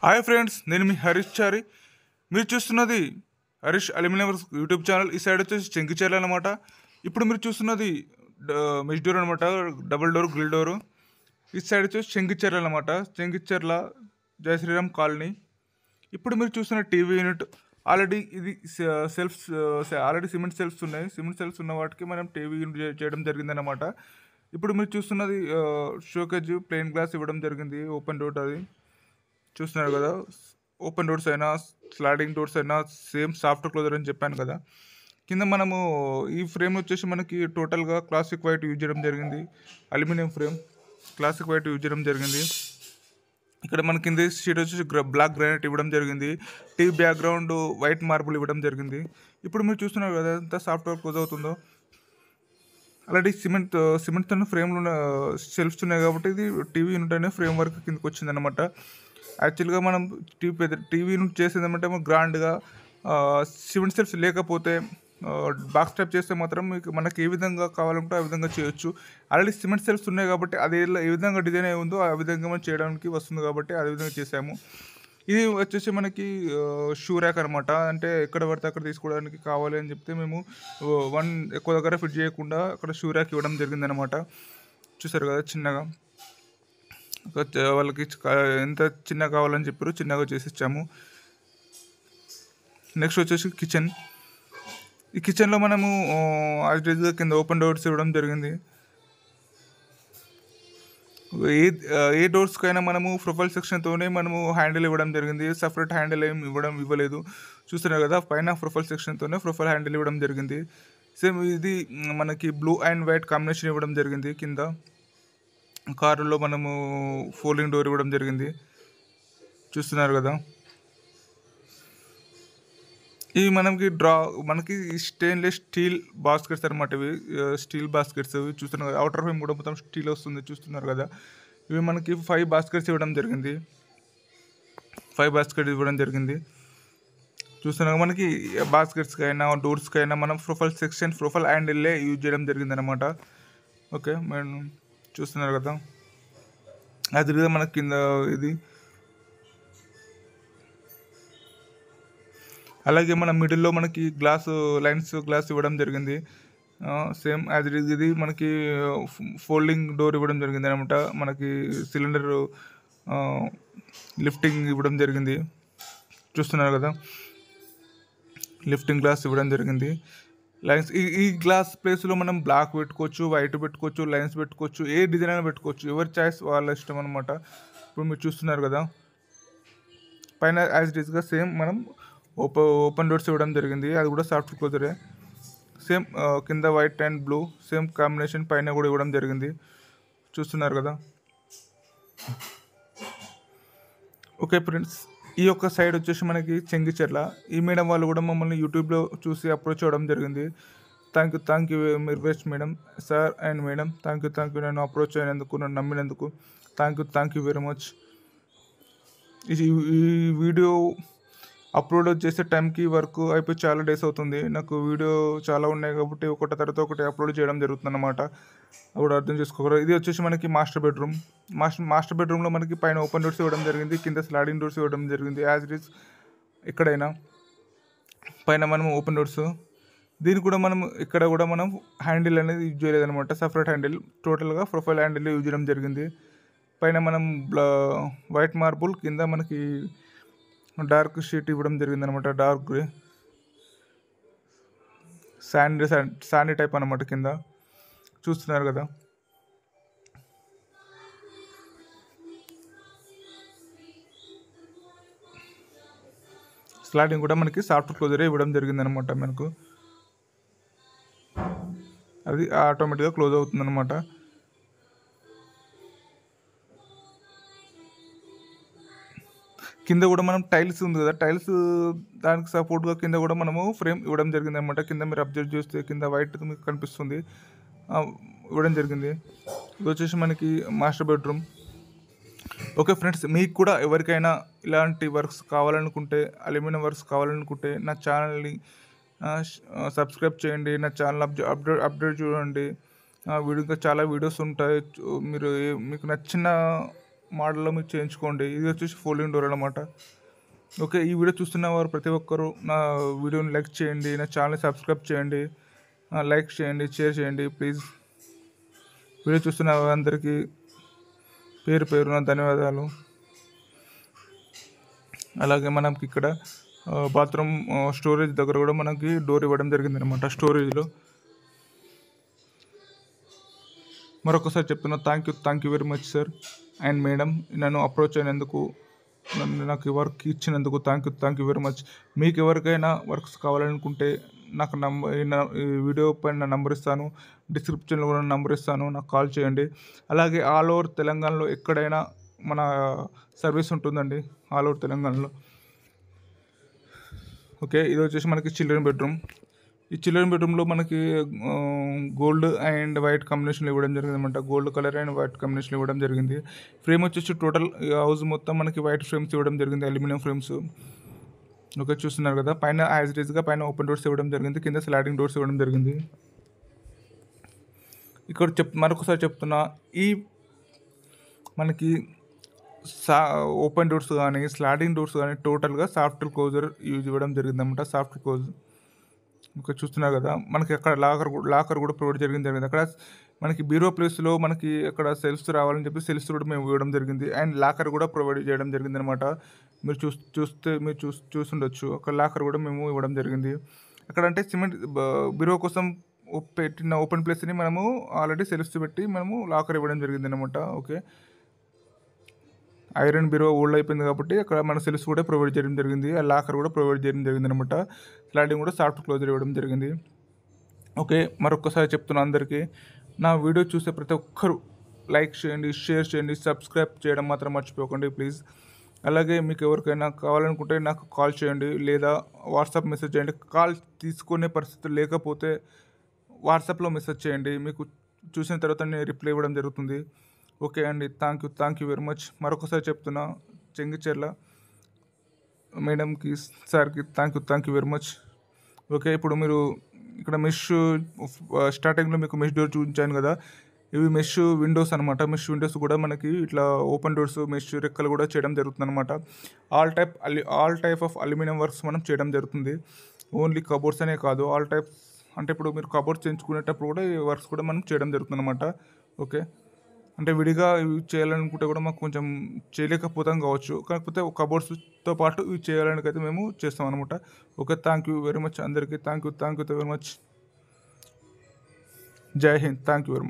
Hi friends, నేను మీ హరీష్ చారి. మీరు చూస్తున్నది Harish aluminium works YouTube channel. ఈ సైడ్ వచ్చేసి చెంకిచెర్ల అనమాట. ఇప్పుడు మీరు చూస్తున్నది మెష్ డోర్ అనమాట, డబుల్ డోర్ గ్రిల్ డోరు. ఈ సైడ్ వచ్చేసి చెంకిచెర్ల అనమాట, చెంకిచెర్ల జయ శ్రీరామ్ కాలనీ. ఇప్పుడు మీరు చూస్తున్న టీవీ యూనిట్ ఆల్రెడీ ఇది సెల్ఫ్స్, ఆల్రెడీ సిమెంట్ సెల్ఫ్స్ ఉన్నాయి. సిమెంట్ సెల్ఫ్స్ ఉన్న వాటికి మనం టీవీ యూనిట్ చేయడం జరిగిందనమాట. ఇప్పుడు మీరు చూస్తున్నది షోకేజ్ ప్లెయిన్ గ్లాస్ ఇవ్వడం జరిగింది, ఓపెన్ డోర్. అది చూస్తున్నారు కదా, ఓపెన్ డోర్స్ అయినా స్లైడింగ్ డోర్స్ అయినా సేమ్ సాఫ్ట్ క్లోజర్ అని చెప్పాను కదా. కింద మనము ఈ ఫ్రేమ్ వచ్చేసి మనకి టోటల్గా క్లాసిక్ వైట్ యూజ్ చేయడం జరిగింది. Aluminium frame classic white use చేయడం జరిగింది. ఇక్కడ మన కింద షీట్ వచ్చేసి బ్లాక్ గ్రానైట్ ఇవ్వడం జరిగింది. టీ బ్యాక్గ్రౌండ్ వైట్ మార్బుల్ ఇవ్వడం జరిగింది. ఇప్పుడు మీరు చూస్తున్నారు కదా ఎంత సాఫ్ట్వేర్ క్లోజ్ అవుతుందో. ఆల్రెడీ సిమెంట్తో ఫ్రేమ్లు షెల్ఫ్స్ ఉన్నాయి కాబట్టి ఇది టీవీ యూనిట్ అనే ఫ్రేమ్ వర్క్ కిందకి వచ్చింది అనమాట. యాక్చువల్గా మనం టీవీ యూనిట్ చేసేదేమంటే గ్రాండ్గా సిమెంట్ సెల్ఫ్స్ లేకపోతే బాక్స్ టైప్ చేస్తే మాత్రం మనకి ఏ విధంగా కావాలంటే ఆ విధంగా చేయొచ్చు. ఆల్రెడీ సిమెంట్ సెల్ఫ్స్ ఉన్నాయి కాబట్టి అది ఏ విధంగా డిజైన్ అయి ఉందో ఆ విధంగా మనం చేయడానికి వస్తుంది కాబట్టి ఆ విధంగా చేసాము. ఇది వచ్చేసి మనకి షూ ర్యాక్ అనమాట. అంటే ఎక్కడ పడితే అక్కడ తీసుకోవడానికి కావాలి అని చెప్తే మేము ఎక్కువ దగ్గర ఫిట్ చేయకుండా అక్కడ షూ ర్యాక్ ఇవ్వడం జరిగిందనమాట. చూసారు కదా, చిన్నగా వాళ్ళకి ఎంత చిన్నగా కావాలని చెప్పారు, చిన్నగా చేసి ఇచ్చాము. నెక్స్ట్ వచ్చేసి కిచెన్. ఈ కిచెన్లో మనము యాక్చువల్గా కింద ఓపెన్ డోర్స్ ఇవ్వడం జరిగింది. ఏ డోర్స్కైనా మనము ప్రొఫైల్ సెక్షన్తోనే మనము హ్యాండిల్ ఇవ్వడం జరిగింది. సపరేట్ హ్యాండిల్ ఏమి ఇవ్వలేదు. చూస్తున్నారు కదా, పైన ప్రొఫైల్ సెక్షన్తోనే ప్రొఫైల్ హ్యాండిల్ ఇవ్వడం జరిగింది. సేమ్ ఇది మనకి బ్లూ అండ్ వైట్ కాంబినేషన్ ఇవ్వడం జరిగింది. కింద కారులో మనము ఫోల్డింగ్ డోర్ ఇవ్వడం జరిగింది. చూస్తున్నారు కదా, ఇవి మనకి స్టెయిన్లెస్ స్టీల్ బాస్కెట్స్ అనమాట. ఇవి స్టీల్ బాస్కెట్స్. ఇవి చూస్తున్నారు కదా, అవుటర్ ఫ్రేమ్ కూడా మొత్తం స్టీల్ వస్తుంది. చూస్తున్నారు కదా, ఇవి మనకి 5 బాస్కెట్స్ ఇవ్వడం జరిగింది. 5 బాస్కెట్స్ ఇవ్వడం జరిగింది. చూస్తున్నారు, మనకి బాస్కెట్స్కి అయినా డోర్స్కి అయినా మనం ప్రొఫైల్ సెక్షన్ ప్రొఫైల్ హ్యాండిల్లే యూజ్ చేయడం జరిగింది అనమాట. ఓకే మేడం, చూస్తున్నారు కదా, అది మనకి కింద ఇది. అలాగే మన మిడిల్లో మనకి గ్లాస్ ఇవ్వడం జరిగింది. సేమ్ యాజ్ ఇట్ ఈజ్ ఇది మనకి ఫోల్డింగ్ డోర్ ఇవ్వడం జరిగింది అనమాట. మనకి సిలిండర్ లిఫ్టింగ్ ఇవ్వడం జరిగింది. చూస్తున్నారు కదా, లిఫ్టింగ్ గ్లాస్ ఇవ్వడం జరిగింది. లైన్స్ ఈ గ్లాస్ ప్లేస్లో మనం బ్లాక్ పెట్టుకోవచ్చు, వైట్ పెట్టుకోవచ్చు, లైన్స్ పెట్టుకోవచ్చు, ఏ డిజైన్ అయినా పెట్టుకోవచ్చు. ఎవరి చాయిస్ వాళ్ళ ఇష్టం అనమాట. ఇప్పుడు మీరు చూస్తున్నారు కదా, పైన యాజ్ ఇట్ ఈస్గా సేమ్ మనం ఓపెన్ డోర్స్ ఇవ్వడం జరిగింది. అది కూడా సాఫ్ట్ క్లోజరే. సేమ్ కింద white and blue same combination పైన కూడా ఇవ్వడం జరిగింది. చూస్తున్నారు కదా. ఓకే ఫ్రెండ్స్, ఈ యొక్క సైడ్ వచ్చేసి మనకి చెంకిచెర్ల. ఈ మేడం వాళ్ళు కూడా మమ్మల్ని యూట్యూబ్లో చూసి అప్రోచ్ అవ్వడం జరిగింది. Thank you Mirvesh madam, sir and madam. Thank you నన్ను అప్రోచ్ అయినందుకు, నన్ను నమ్మినందుకు థ్యాంక్ యూ వెరీ మచ్. ఈ వీడియో అప్లోడ్ చేసే టైంకి వర్క్ అయిపోయి చాలా డేస్ అవుతుంది. నాకు వీడియో చాలా ఉన్నాయి కాబట్టి ఒకటి తర్వాత ఒకటి అప్లోడ్ చేయడం జరుగుతుంది అన్నమాట. అప్పుడు అర్థం చేసుకోగలరు. ఇది వచ్చేసి మనకి మాస్టర్ బెడ్రూమ్లో మనకి పైన ఓపెన్ డోర్స్ ఇవ్వడం జరిగింది, కింద స్లైడింగ్ డోర్స్ ఇవ్వడం జరిగింది. యాజ్ ఇట్ ఈస్ ఎక్కడైనా పైన మనం ఓపెన్ డోర్స్. దీనికి కూడా ఇక్కడ కూడా మనం హ్యాండిల్ అనేది యూజ్ చేయలేదన్నమాట, సపరేట్ హ్యాండిల్. టోటల్గా ప్రొఫైల్ హ్యాండిల్ యూజ్ చేయడం జరిగింది. పైన మనం వైట్ మార్బుల్, కింద మనకి డార్క్ షీట్ ఇవ్వడం జరిగింది అనమాట. డార్క్ గ్రే శాండీ టైప్ అనమాట కింద. చూస్తున్నారు కదా, స్లైడింగ్ కూడా మనకి సాఫ్ట్ క్లోజరే ఇవ్వడం జరిగింది అనమాట. మనకు అది ఆటోమేటిక్గా క్లోజ్ అవుతుంది అనమాట. కింద కూడా మనం టైల్స్ ఉంది కదా, టైల్స్ దానికి సపోర్ట్గా కింద కూడా మనము ఫ్రేమ్ ఇవ్వడం జరిగింది అనమాట. కింద మీరు అబ్జర్వ్ చేస్తే కింద వైట్ మీకు కనిపిస్తుంది, ఇవ్వడం జరిగింది. ఇది వచ్చేసి మనకి మాస్టర్ బెడ్రూమ్. ఓకే ఫ్రెండ్స్, మీకు కూడా ఎవరికైనా ఇలాంటి వర్క్స్ కావాలనుకుంటే, అల్యూమినియం వర్క్స్ కావాలనుకుంటే నా ఛానల్ని సబ్స్క్రైబ్ చేయండి. నా ఛానల్ అప్డేట్ చూడండి. ఇంకా చాలా వీడియోస్ ఉంటాయి. మీకు నచ్చిన మోడల్లో మీరు చేయించుకోండి. ఇది వచ్చేసి ఫోల్డింగ్ డోర్ అనమాట. ఓకే, ఈ వీడియో చూస్తున్న వారు ప్రతి ఒక్కరు నా వీడియోని లైక్ చేయండి, నా ఛానల్ని సబ్స్క్రైబ్ చేయండి, లైక్ చేయండి, షేర్ చేయండి ప్లీజ్. వీడియో చూస్తున్న అందరికీ పేరు పేరున ధన్యవాదాలు. అలాగే మనకి ఇక్కడ బాత్రూమ్ స్టోరేజ్ దగ్గర కూడా మనకి డోర్ ఇవ్వడం జరిగింది అనమాట. స్టోరేజ్లో మరొకసారి చెప్తున్నా, thank you very much sir and madam, నన్ను అప్రోచ్ అయినందుకు, నాకు ఈ వర్క్ ఇచ్చినందుకు థ్యాంక్ యూ వెరీ మచ్. మీకు ఎవరికైనా వర్క్స్ కావాలనుకుంటే నాకు ఈ వీడియో పైన నంబర్ ఇస్తాను, డిస్క్రిప్షన్లో కూడా నంబర్ ఇస్తాను, నాకు కాల్ చేయండి. అలాగే ఆల్ ఓవర్ తెలంగాణలో ఎక్కడైనా మన సర్వీస్ ఉంటుందండి, ఆల్ ఓవర్ తెలంగాణలో. ఓకే, ఇది వచ్చేసి మనకి చిల్డ్రన్ బెడ్రూమ్. ఈ చిల్డ్రన్ బెడ్రూమ్లో మనకి గోల్డ్ అండ్ వైట్ కాంబినేషన్లో ఇవ్వడం జరిగింది అనమాట. గోల్డ్ కలర్ అండ్ వైట్ కాంబినేషన్లో ఇవ్వడం జరిగింది. ఫ్రేమ్ వచ్చేసి టోటల్ హౌస్ మొత్తం మనకి వైట్ ఫ్రేమ్స్ ఇవ్వడం జరిగింది, అల్యూమినియం ఫ్రేమ్స్. ఓకే, చూస్తున్నారు కదా, పైన యాజ్ ఇట్ ఈస్గా పైన ఓపెన్ డోర్స్ ఇవ్వడం జరిగింది, కింద స్లైడింగ్ డోర్స్ ఇవ్వడం జరిగింది. ఇక్కడ మరొకసారి చెప్తున్నా, ఈ మనకి ఓపెన్ డోర్స్ కానీ స్లైడింగ్ డోర్స్ కానీ టోటల్గా సాఫ్ట్ క్లోజర్ యూజ్ ఇవ్వడం జరిగింది అనమాట, సాఫ్ట్ క్లోజ్. ఇంకా చూస్తున్నారు కదా, మనకి అక్కడ లాకర్ కూడా ప్రొవైడ్ జరిగింది. అక్కడ మనకి బీరో ప్లేస్లో మనకి అక్కడ సెల్ఫ్స్ రావాలని చెప్పి సెల్ఫ్స్ కూడా మేము ఇవ్వడం జరిగింది, అండ్ లాకర్ కూడా ప్రొవైడ్ చేయడం జరిగింది అనమాట. మీరు చూస్తుండొచ్చు, అక్కడ లాకర్ కూడా మేము ఇవ్వడం జరిగింది. అక్కడ అంటే సిమెంట్ బీరో కోసం పెట్టిన ఓపెన్ ప్లేస్ని మనము ఆల్రెడీ సెల్ఫ్స్ పెట్టి మనము లాకర్ ఇవ్వడం జరిగింది అనమాట. ఓకే, ఐరన్ బీరో ఓల్డ్ అయిపోయింది కాబట్టి అక్కడ మన సెల్ఫ్స్ కూడా ప్రొవైడ్ చేయడం జరిగింది, ఆ లాకర్ కూడా ప్రొవైడ్ చేయడం జరిగింది అనమాట. స్లైడింగ్ కూడా సాఫ్ట్ క్లోజర్ ఇవ్వడం జరిగింది. ఓకే, మరొకసారి చెప్తున్నా, అందరికీ నా వీడియో చూసే ప్రతి ఒక్కరు లైక్ చేయండి, షేర్ చేయండి, సబ్స్క్రైబ్ చేయడం మాత్రం మర్చిపోకండి ప్లీజ్. అలాగే మీకు ఎవరికైనా కావాలనుకుంటే నాకు కాల్ చేయండి, లేదా వాట్సాప్ మెసేజ్ చేయండి. కాల్ తీసుకునే పరిస్థితి లేకపోతే వాట్సాప్లో మెసేజ్ చేయండి, మీకు చూసిన తర్వాత నేను రిప్లై ఇవ్వడం జరుగుతుంది. ఓకే అండి, థ్యాంక్ యూ వెరీ మచ్. మరొకసారి చెప్తున్నా, చెంగిచెర్ల మేడంకి సార్కి thank you very much. Okay, ఇప్పుడు మీరు ఇక్కడ మెష్ స్టార్టింగ్లో మీకు మెష్ డోర్ చూపించాను కదా, ఇవి మెష్ విండోస్ అనమాట. మెష్ విండోస్ కూడా మనకి ఇట్లా ఓపెన్ డోర్స్, మెష్ రెక్కలు కూడా చేయడం జరుగుతుంది అనమాట. All type of aluminium works మనం చేయడం జరుగుతుంది. ఓన్లీ కబోర్డ్స్ అనే కాదు, ఆల్ టైప్స్. అంటే ఇప్పుడు మీరు కబోర్డ్స్ చేయించుకునేటప్పుడు కూడా ఈ వర్క్స్ కూడా మనం చేయడం జరుగుతుంది అనమాట. ఓకే, అంటే విడిగా ఇవి చేయాలనుకుంటే కూడా మాకు కొంచెం చేయలేకపోతాం కావచ్చు, కాకపోతే కబోర్డ్స్తో పాటు ఇవి చేయాలని అయితే మేము చేస్తాం అనమాట. Okay, thank you very much అందరికీ, థ్యాంక్ యూ వెరీ మచ్. జై Hind, thank you very much.